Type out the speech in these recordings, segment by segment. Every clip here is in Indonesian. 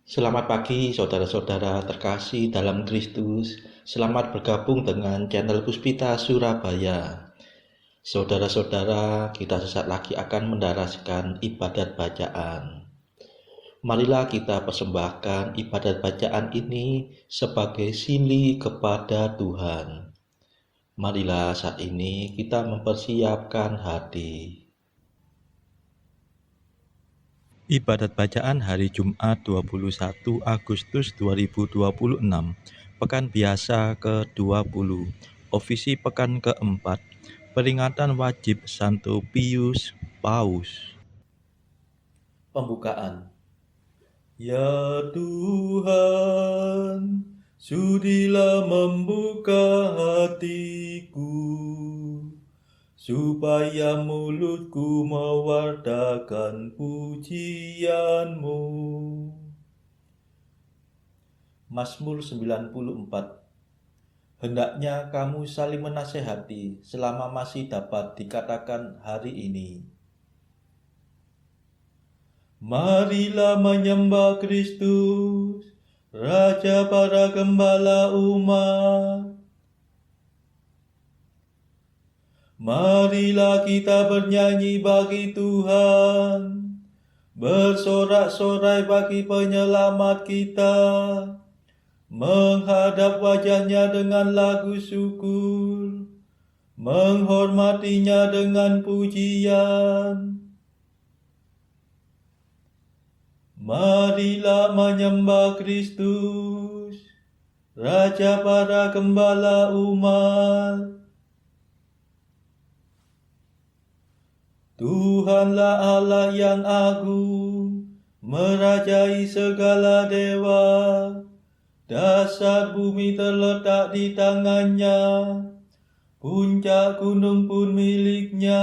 Selamat pagi saudara-saudara terkasih dalam Kristus. Selamat bergabung dengan channel Puspita Surabaya. Saudara-saudara, kita sesaat lagi akan mendaraskan ibadat bacaan. Marilah kita persembahkan ibadat bacaan ini sebagai sili kepada Tuhan. Marilah saat ini kita mempersiapkan hati. Ibadat bacaan hari Jumat 21 Agustus 2026, Pekan Biasa ke-20, Ofisi Pekan keempat, Peringatan Wajib Santo Pius Paus. Pembukaan. Ya Tuhan, sudilah membuka hatiku, supaya mulutku mewartakan pujian-Mu. Mazmur 94. Hendaknya kamu saling menasehati selama masih dapat dikatakan hari ini. Marilah menyembah Kristus, Raja para gembala umat. Marilah kita bernyanyi bagi Tuhan, bersorak-sorai bagi penyelamat kita, menghadap wajahnya dengan lagu syukur, menghormatinya dengan pujian. Marilah menyembah Kristus, Raja para gembala umat. Tuhanlah Allah yang agung, merajai segala dewa. Dasar bumi terletak di tangannya, puncak gunung pun miliknya.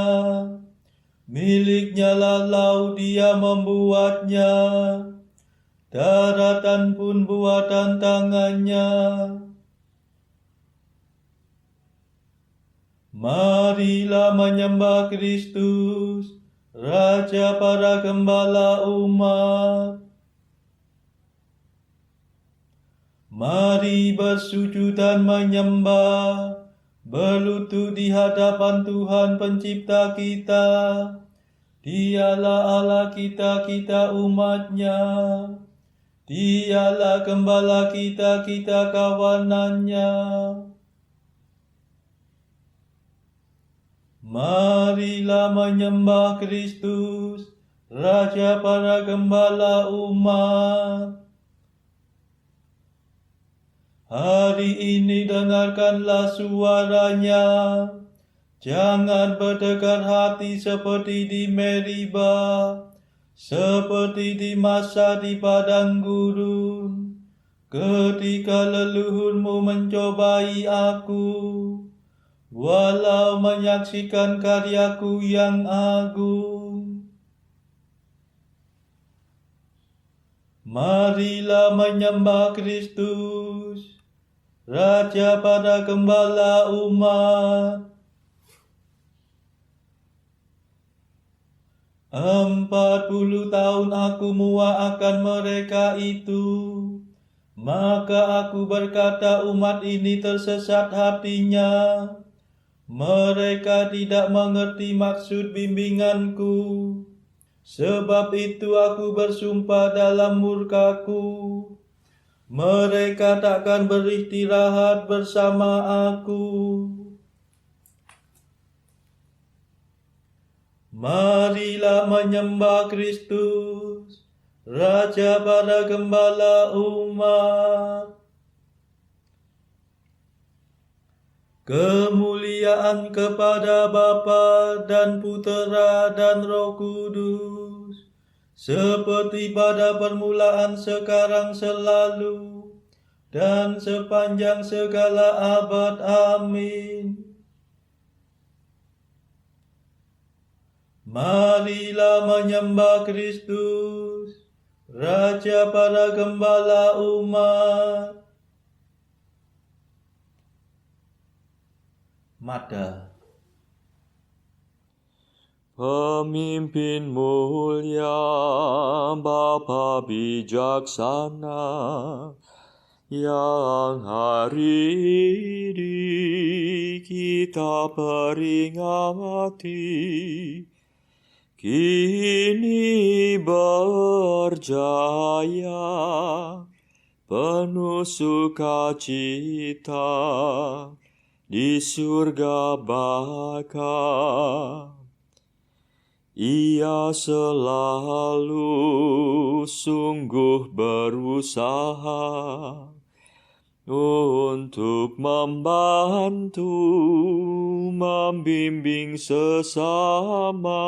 Miliknya lah laut, dia membuatnya, daratan pun buatan tangannya. Marilah menyembah Kristus, Raja para gembala umat. Mari bersujud dan menyembah, berlutut di hadapan Tuhan Pencipta kita. Dialah Allah kita, kita umat-Nya. Dialah gembala kita, kita kawanan-Nya. Marilah menyembah Kristus, Raja para gembala umat. Hari ini dengarkanlah suaranya, jangan berdegar hati seperti di Meribah, seperti di masa di padang gurun, ketika leluhurmu mencobai aku, walau menyaksikan karyaku yang agung. Marilah menyembah Kristus, Raja para gembala umat. 40 tahun aku muak akan mereka itu, maka aku berkata umat ini tersesat hatinya. Mereka tidak mengerti maksud bimbinganku. Sebab itu aku bersumpah dalam murkaku, mereka takkan beristirahat bersama aku. Marilah menyembah Kristus, Raja para gembala umat. Kemuliaan kepada Bapa dan Putera dan Roh Kudus, seperti pada permulaan, sekarang, selalu, dan sepanjang segala abad. Amin. Marilah menyembah Kristus, Raja para gembala umat. Mada. Pemimpin mulia, Bapa bijaksana, yang hari ini kita peringati, kini berjaya, penuh sukacita, di surga baka. Ia selalu sungguh berusaha untuk membantu, membimbing sesama,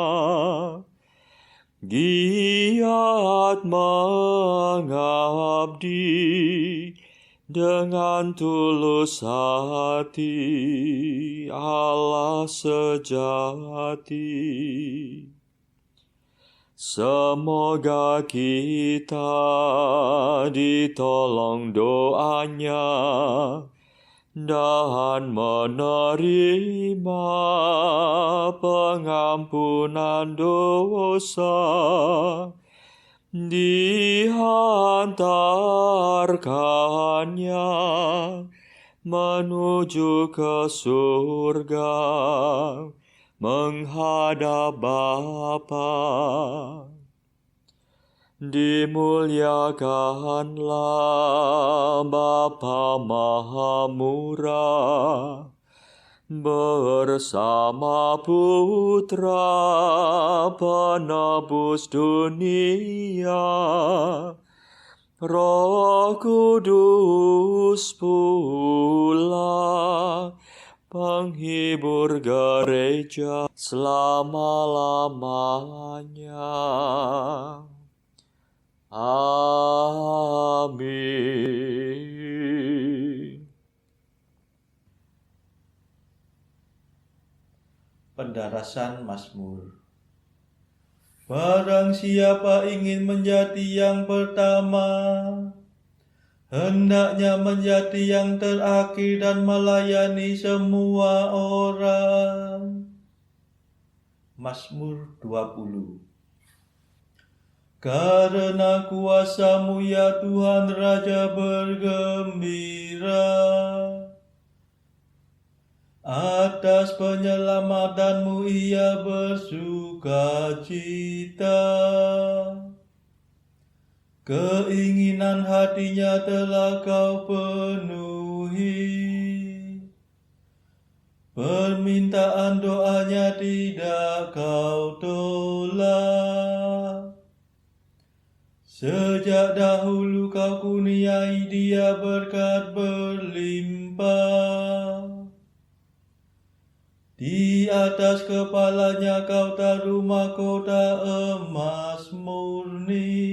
giat mengabdi dengan tulus hati, Allah sejati. Semoga kita ditolong doanya dan menerima pengampunan dosa, dihantarkannya menuju ke surga, menghadap Bapa. Dimuliakanlah Bapa Maha Murah bersama Putra Penebus dunia, Roh Kudus pula penghibur gereja selama-lamanya. Amin. Pendarasan Mazmur. Barang siapa ingin menjadi yang pertama, hendaknya menjadi yang terakhir dan melayani semua orang. Mazmur 20. Karena kuasa-Mu ya Tuhan Raja bergembira, atas penyelamatan-Mu ia bersuka cita. Keinginan hatinya telah Kau penuhi, permintaan doanya tidak Kau tolak. Sejak dahulu Kau kurniai dia berkat berlimpah. Di atas kepalanya Kau taruh mahkota emas murni.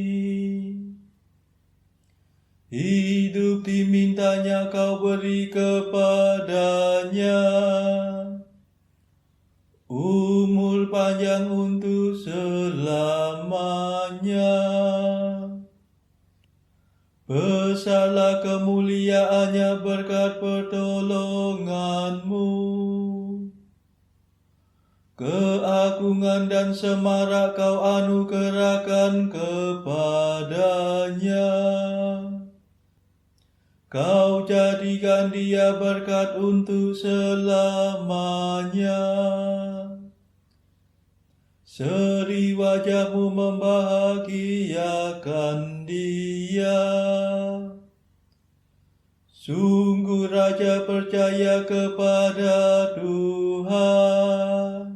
Hidup dimintanya Kau beri kepadanya, umur panjang untuk selamanya. Besarlah kemuliaannya berkat pertolongan-Mu. Keagungan dan semarak Kau anugerahkan kepadanya. Kau jadikan dia berkat untuk selamanya. Seri wajah-Mu membahagiakan dia. Sungguh Raja percaya kepada Tuhan,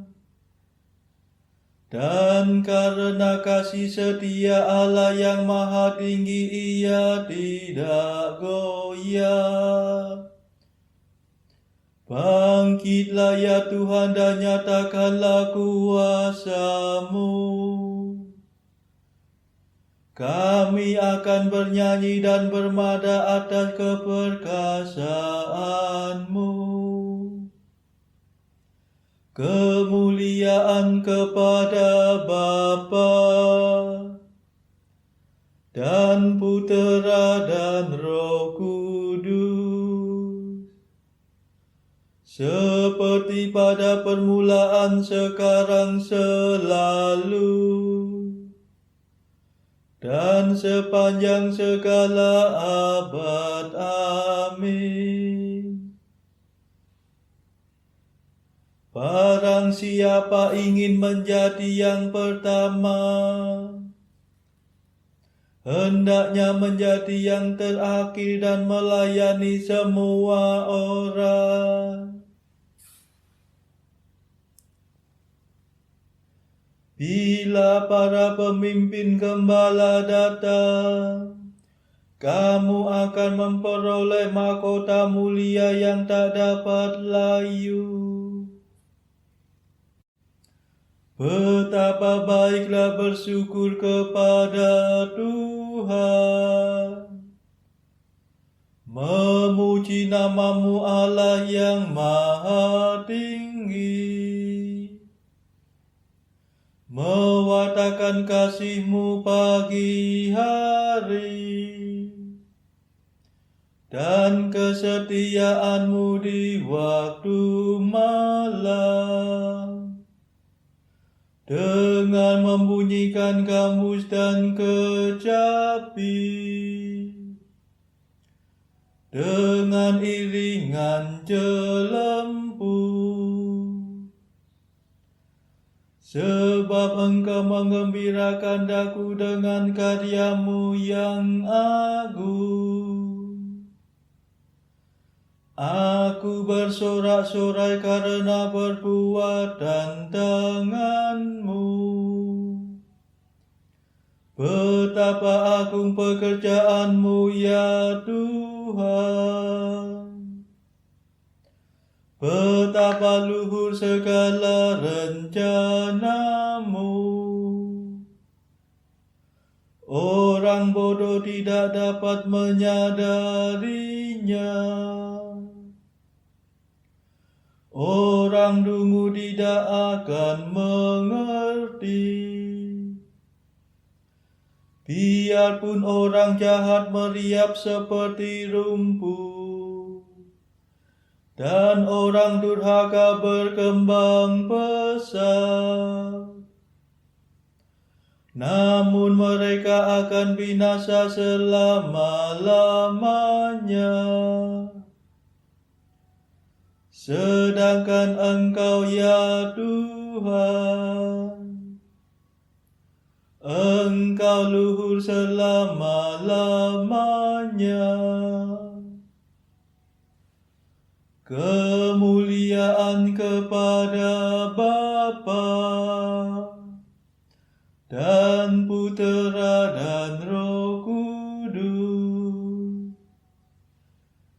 dan karena kasih setia Allah yang maha tinggi ia tidak goyah. Bangkitlah ya Tuhan dan nyatakanlah kuasa-Mu. Kami akan bernyanyi dan bermada atas keperkasaan-Mu. Kemuliaan kepada Bapa dan Putera dan Roh Kudus, seperti pada permulaan, sekarang, selalu, dan sepanjang segala abad. Amin. Barang siapa ingin menjadi yang pertama, hendaknya menjadi yang terakhir dan melayani semua orang. Bila para pemimpin gembala datang, kamu akan memperoleh mahkota mulia yang tak dapat layu. Betapa baiklah bersyukur kepada Tuhan, memuji nama-Mu Allah yang maha tinggi, mewartakan kasih-Mu pagi hari, dan kesetiaan-Mu di waktu malam, dengan membunyikan gambus dan kecapi, dengan iringan celempu. Sebab Engkau menggembirakan daku dengan karya-Mu yang agung. Aku bersorak-sorai karena perbuatan tangan-Mu. Betapa agung pekerjaan-Mu, ya Tuhan. Betapa luhur segala rencana-Mu. Orang bodoh tidak dapat menyadarinya. Orang dungu tidak akan mengerti. Biarpun orang jahat meriap seperti rumput, dan orang durhaka berkembang pesat, namun mereka akan binasa selama-lamanya. Sedangkan Engkau, ya Tuhan, Engkau luhur selama-lamanya. Kemuliaan kepada Bapa dan Putera dan Roh Kudus,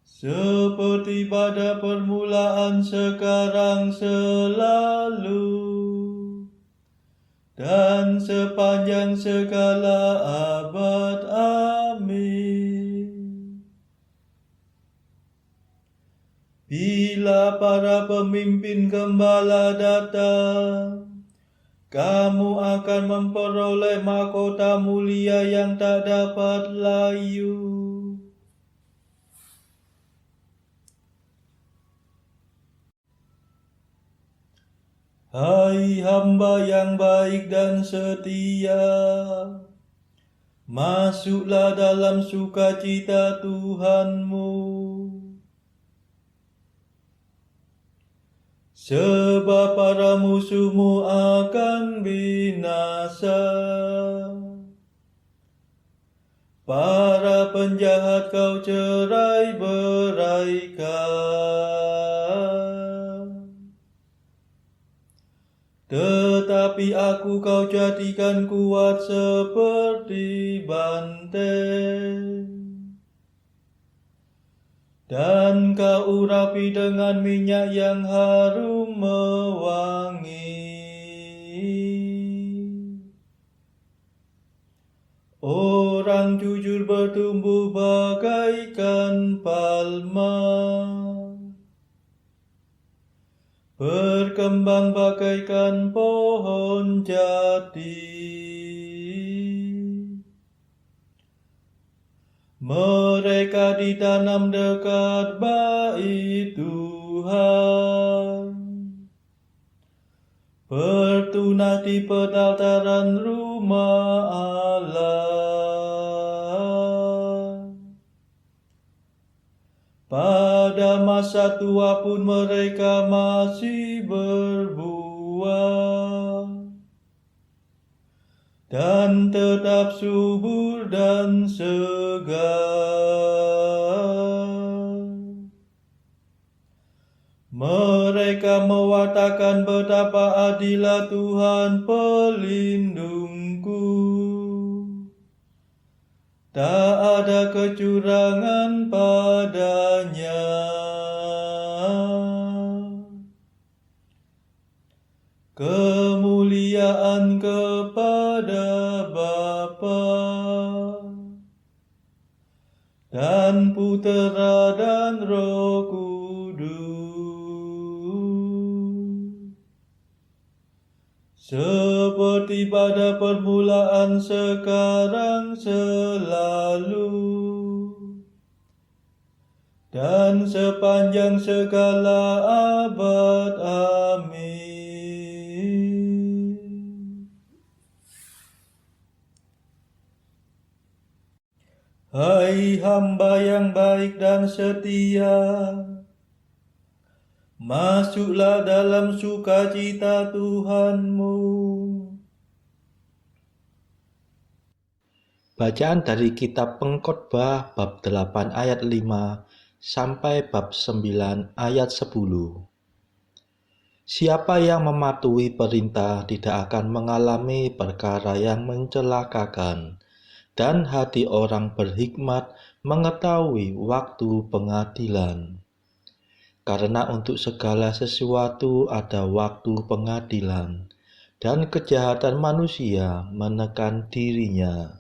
seperti pada permulaan, sekarang, selalu, dan sepanjang segala abad. Amin. Bila para pemimpin gembala datang, kamu akan memperoleh mahkota mulia yang tak dapat layu. Hai hamba yang baik dan setia, masuklah dalam sukacita Tuhanmu. Sebab para musuhmu akan binasa, para penjahat kau cerai-beraikan. Tetapi aku kau jadikan kuat seperti banteng, dan kau urapi dengan minyak yang harum mewangi. Orang jujur bertumbuh bagaikan palma, berkembang bagaikan pohon jati. Mereka ditanam dekat bait Tuhan, Tuhan. Bertunah di pendaftaran rumah Allah. Pada masa tua pun mereka masih berbuah dan tetap subur dan segar. Mereka mewatakan betapa adilnya Tuhan pelindungku. Tak ada kecurangan padanya. Kemuliaan kepada Bapa dan Putera dan Roh Kudus, seperti pada permulaan, sekarang, selalu, dan sepanjang segala abad. Amin. Hai hamba yang baik dan setia, masuklah dalam sukacita Tuhanmu. Bacaan dari kitab Pengkhotbah bab 8 ayat 5 sampai bab 9 ayat 10. Siapa yang mematuhi perintah tidak akan mengalami perkara yang mencelakakan, dan hati orang berhikmat mengetahui waktu pengadilan. Karena untuk segala sesuatu ada waktu pengadilan, dan kejahatan manusia menekan dirinya.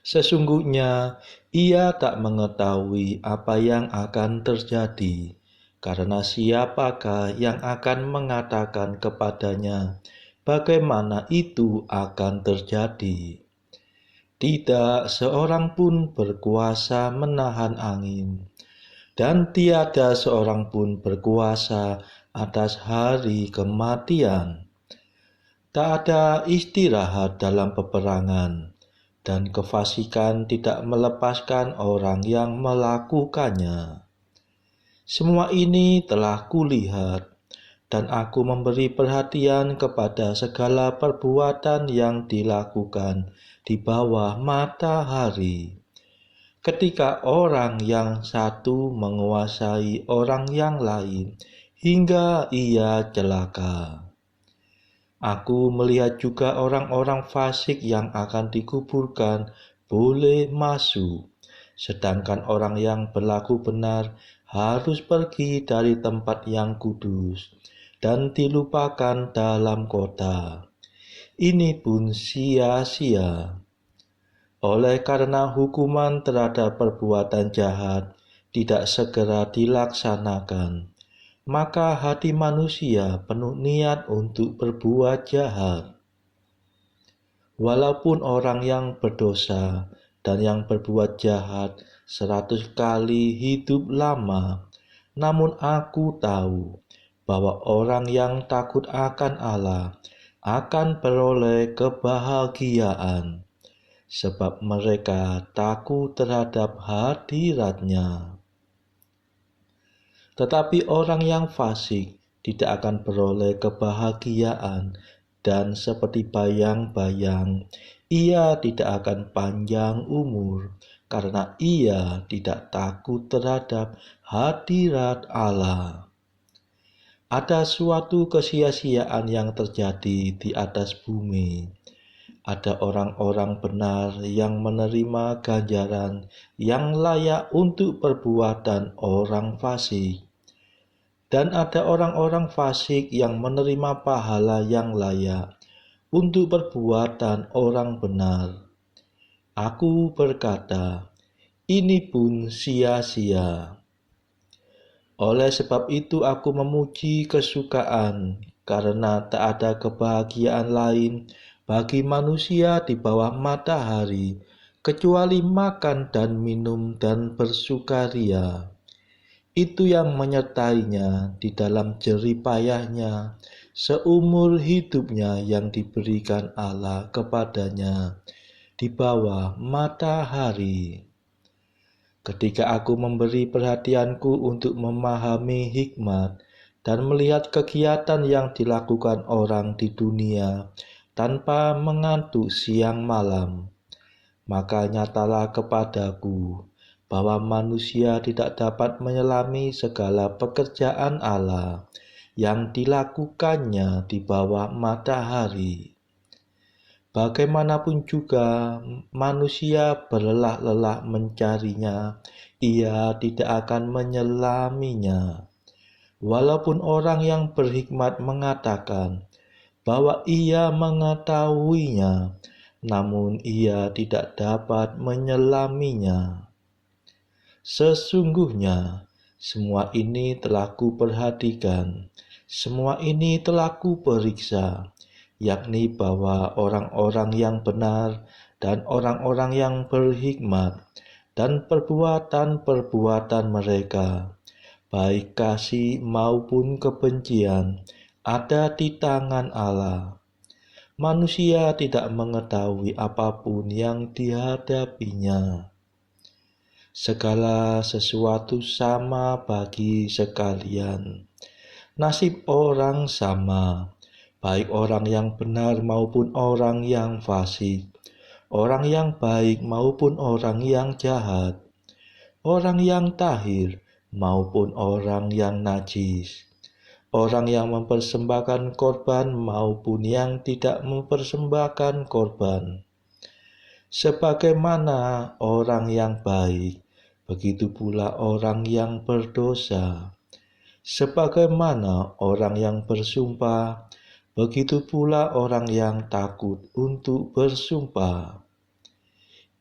Sesungguhnya ia tak mengetahui apa yang akan terjadi, karena siapakah yang akan mengatakan kepadanya bagaimana itu akan terjadi? Tidak seorang pun berkuasa menahan angin, dan tiada seorang pun berkuasa atas hari kematian. Tak ada istirahat dalam peperangan, dan kefasikan tidak melepaskan orang yang melakukannya. Semua ini telah kulihat, dan aku memberi perhatian kepada segala perbuatan yang dilakukan di bawah matahari. Ketika orang yang satu menguasai orang yang lain, hingga ia celaka. Aku melihat juga orang-orang fasik yang akan dikuburkan boleh masuk, sedangkan orang yang berlaku benar harus pergi dari tempat yang kudus dan dilupakan dalam kota. Ini pun sia-sia. Oleh karena hukuman terhadap perbuatan jahat tidak segera dilaksanakan, maka hati manusia penuh niat untuk berbuat jahat. Walaupun orang yang berdosa dan yang berbuat jahat 100 kali hidup lama, namun aku tahu bahwa orang yang takut akan Allah akan beroleh kebahagiaan, sebab mereka takut terhadap hadirat-Nya. Tetapi orang yang fasik tidak akan beroleh kebahagiaan, dan seperti bayang-bayang, ia tidak akan panjang umur, karena ia tidak takut terhadap hadirat Allah. Ada suatu kesia-siaan yang terjadi di atas bumi. Ada orang-orang benar yang menerima ganjaran yang layak untuk perbuatan orang fasik. Dan ada orang-orang fasik yang menerima pahala yang layak untuk perbuatan orang benar. Aku berkata, ini pun sia-sia. Oleh sebab itu aku memuji kesukaan, karena tak ada kebahagiaan lain bagi manusia di bawah matahari, kecuali makan dan minum dan bersukaria. Itu yang menyertainya di dalam jerih payahnya seumur hidupnya yang diberikan Allah kepadanya di bawah matahari. Ketika aku memberi perhatianku untuk memahami hikmat dan melihat kegiatan yang dilakukan orang di dunia tanpa mengantuk siang malam, maka nyatalah kepadaku bahwa manusia tidak dapat menyelami segala pekerjaan Allah yang dilakukannya di bawah matahari. Bagaimanapun juga manusia berlelah-lelah mencarinya, ia tidak akan menyelaminya. Walaupun orang yang berhikmat mengatakan bahwa ia mengetahuinya, namun ia tidak dapat menyelaminya. Sesungguhnya, semua ini telah kuperhatikan, semua ini telah kuperiksa, yakni bahwa orang-orang yang benar dan orang-orang yang berhikmat dan perbuatan-perbuatan mereka, baik kasih maupun kebencian, ada di tangan Allah. Manusia tidak mengetahui apapun yang dihadapinya. Segala sesuatu sama bagi sekalian. Nasib orang sama, baik orang yang benar maupun orang yang fasik, orang yang baik maupun orang yang jahat, orang yang tahir maupun orang yang najis, orang yang mempersembahkan korban maupun yang tidak mempersembahkan korban. Sebagaimana orang yang baik, begitu pula orang yang berdosa. Sebagaimana orang yang bersumpah, begitu pula orang yang takut untuk bersumpah.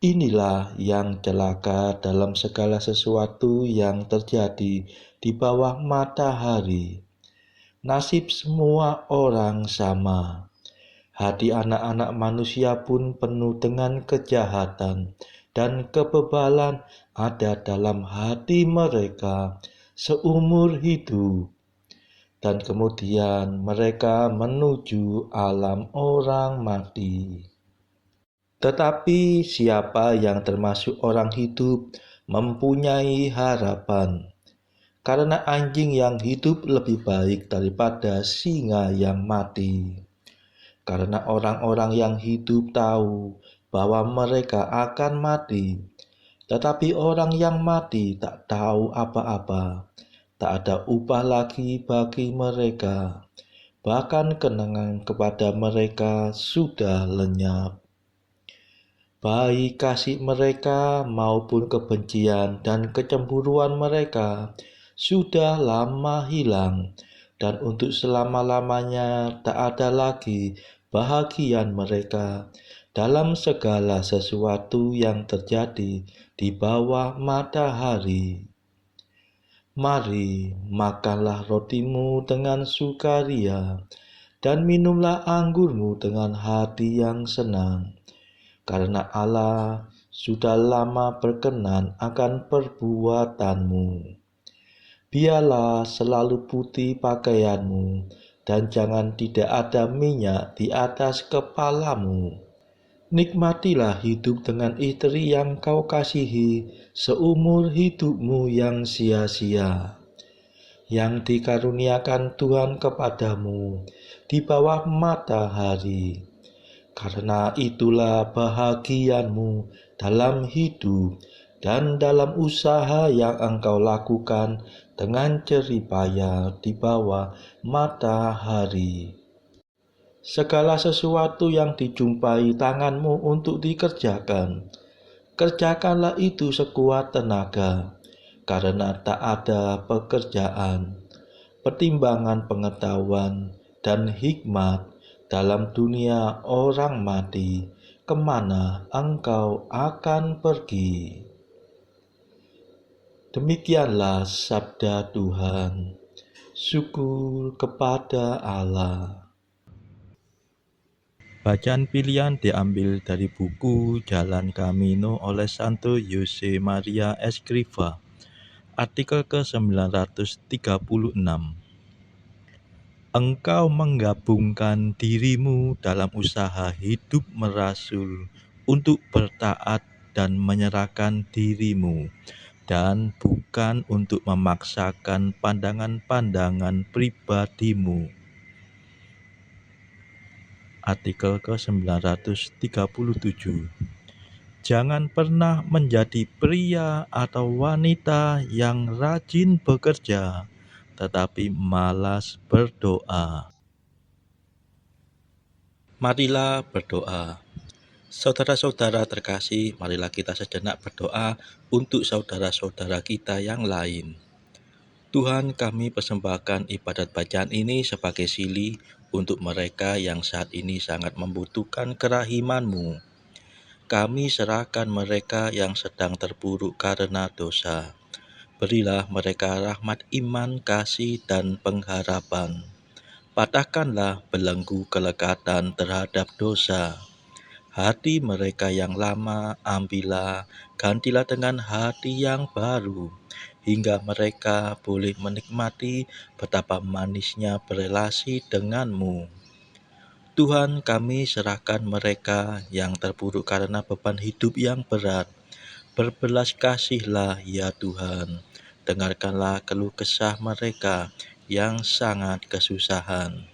Inilah yang celaka dalam segala sesuatu yang terjadi di bawah matahari. Nasib semua orang sama. Hati anak-anak manusia pun penuh dengan kejahatan dan kebebalan ada dalam hati mereka seumur hidup. Dan kemudian mereka menuju alam orang mati. Tetapi siapa yang termasuk orang hidup mempunyai harapan, karena anjing yang hidup lebih baik daripada singa yang mati. Karena orang-orang yang hidup tahu bahwa mereka akan mati, tetapi orang yang mati tak tahu apa-apa. Tak ada upah lagi bagi mereka, bahkan kenangan kepada mereka sudah lenyap. Baik kasih mereka maupun kebencian dan kecemburuan mereka sudah lama hilang, dan untuk selama-lamanya tak ada lagi bahagian mereka dalam segala sesuatu yang terjadi di bawah matahari. Mari, makanlah rotimu dengan sukaria, dan minumlah anggurmu dengan hati yang senang, karena Allah sudah lama berkenan akan perbuatanmu. Biarlah selalu putih pakaianmu, dan jangan tidak ada minyak di atas kepalamu. Nikmatilah hidup dengan istri yang kau kasihi seumur hidupmu yang sia-sia, yang dikaruniakan Tuhan kepadamu di bawah matahari. Karena itulah bahagianmu dalam hidup dan dalam usaha yang engkau lakukan dengan jerih payah di bawah matahari. Segala sesuatu yang dijumpai tanganmu untuk dikerjakan, kerjakanlah itu sekuat tenaga, karena tak ada pekerjaan, pertimbangan pengetahuan, dan hikmat dalam dunia orang mati, kemana engkau akan pergi. Demikianlah sabda Tuhan. Syukur kepada Allah. Bacaan pilihan diambil dari buku Jalan Camino oleh Santo Jose Maria Escrivá. Artikel ke-936. Engkau menggabungkan dirimu dalam usaha hidup merasul untuk bertaat dan menyerahkan dirimu, dan bukan untuk memaksakan pandangan-pandangan pribadimu. Artikel ke-937. Jangan pernah menjadi pria atau wanita yang rajin bekerja, tetapi malas berdoa. Marilah berdoa. Saudara-saudara terkasih, marilah kita sejenak berdoa untuk saudara-saudara kita yang lain. Tuhan, kami persembahkan ibadat bacaan ini sebagai sili untuk mereka yang saat ini sangat membutuhkan kerahiman-Mu. Kami serahkan mereka yang sedang terpuruk karena dosa. Berilah mereka rahmat iman, kasih, dan pengharapan. Patahkanlah belenggu kelekatan terhadap dosa. Hati mereka yang lama ambillah, gantilah dengan hati yang baru, hingga mereka boleh menikmati betapa manisnya berelasi denganmu. Tuhan, kami serahkan mereka yang terpuruk karena beban hidup yang berat. Berbelas kasihlah ya Tuhan. Dengarkanlah keluh kesah mereka yang sangat kesusahan.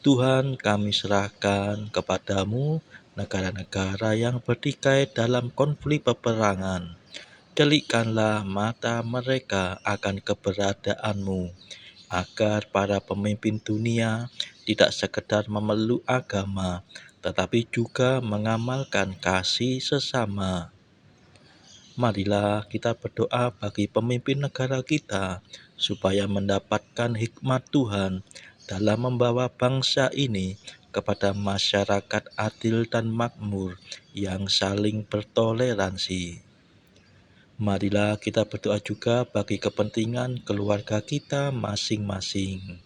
Tuhan, kami serahkan kepadamu negara-negara yang bertikai dalam konflik peperangan. Delikkanlah mata mereka akan keberadaanmu, agar para pemimpin dunia tidak sekedar memeluk agama, tetapi juga mengamalkan kasih sesama. Marilah kita berdoa bagi pemimpin negara kita, supaya mendapatkan hikmat Tuhan dalam membawa bangsa ini kepada masyarakat adil dan makmur yang saling bertoleransi. Marilah kita berdoa juga bagi kepentingan keluarga kita masing-masing.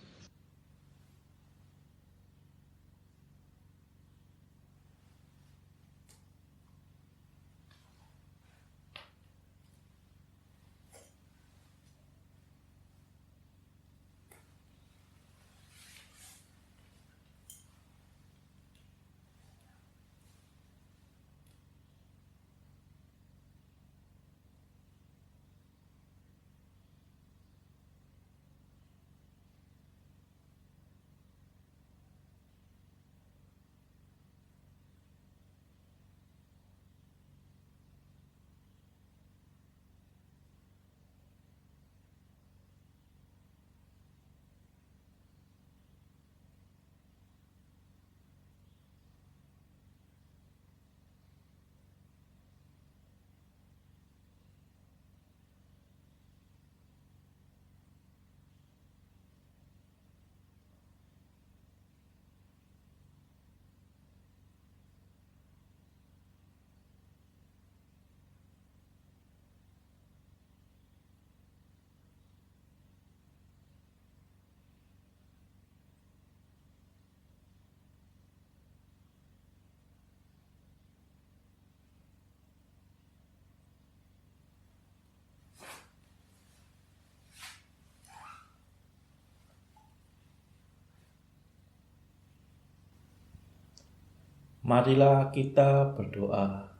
Marilah kita berdoa.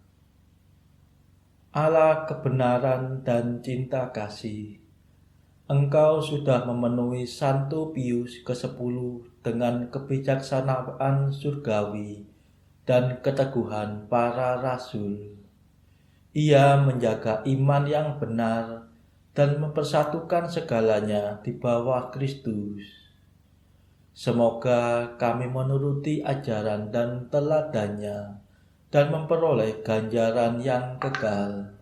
Allah kebenaran dan cinta kasih, Engkau sudah memenuhi Santo Pius ke-10 dengan kebijaksanaan surgawi dan keteguhan para rasul. Ia menjaga iman yang benar dan mempersatukan segalanya di bawah Kristus. Semoga kami menuruti ajaran dan teladannya dan memperoleh ganjaran yang kekal.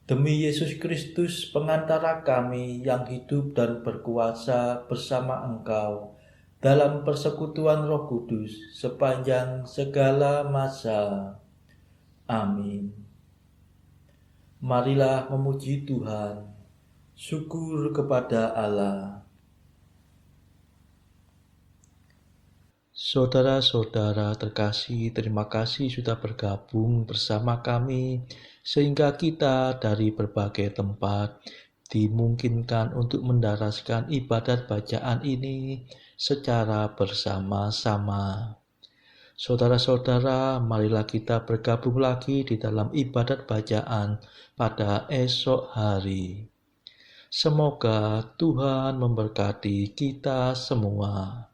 Demi Yesus Kristus, pengantara kami yang hidup dan berkuasa bersama Engkau dalam persekutuan Roh Kudus sepanjang segala masa. Amin. Marilah memuji Tuhan. Syukur kepada Allah. Saudara-saudara terkasih, terima kasih sudah bergabung bersama kami, sehingga kita dari berbagai tempat dimungkinkan untuk mendaraskan ibadat bacaan ini secara bersama-sama. Saudara-saudara, marilah kita bergabung lagi di dalam ibadat bacaan pada esok hari. Semoga Tuhan memberkati kita semua.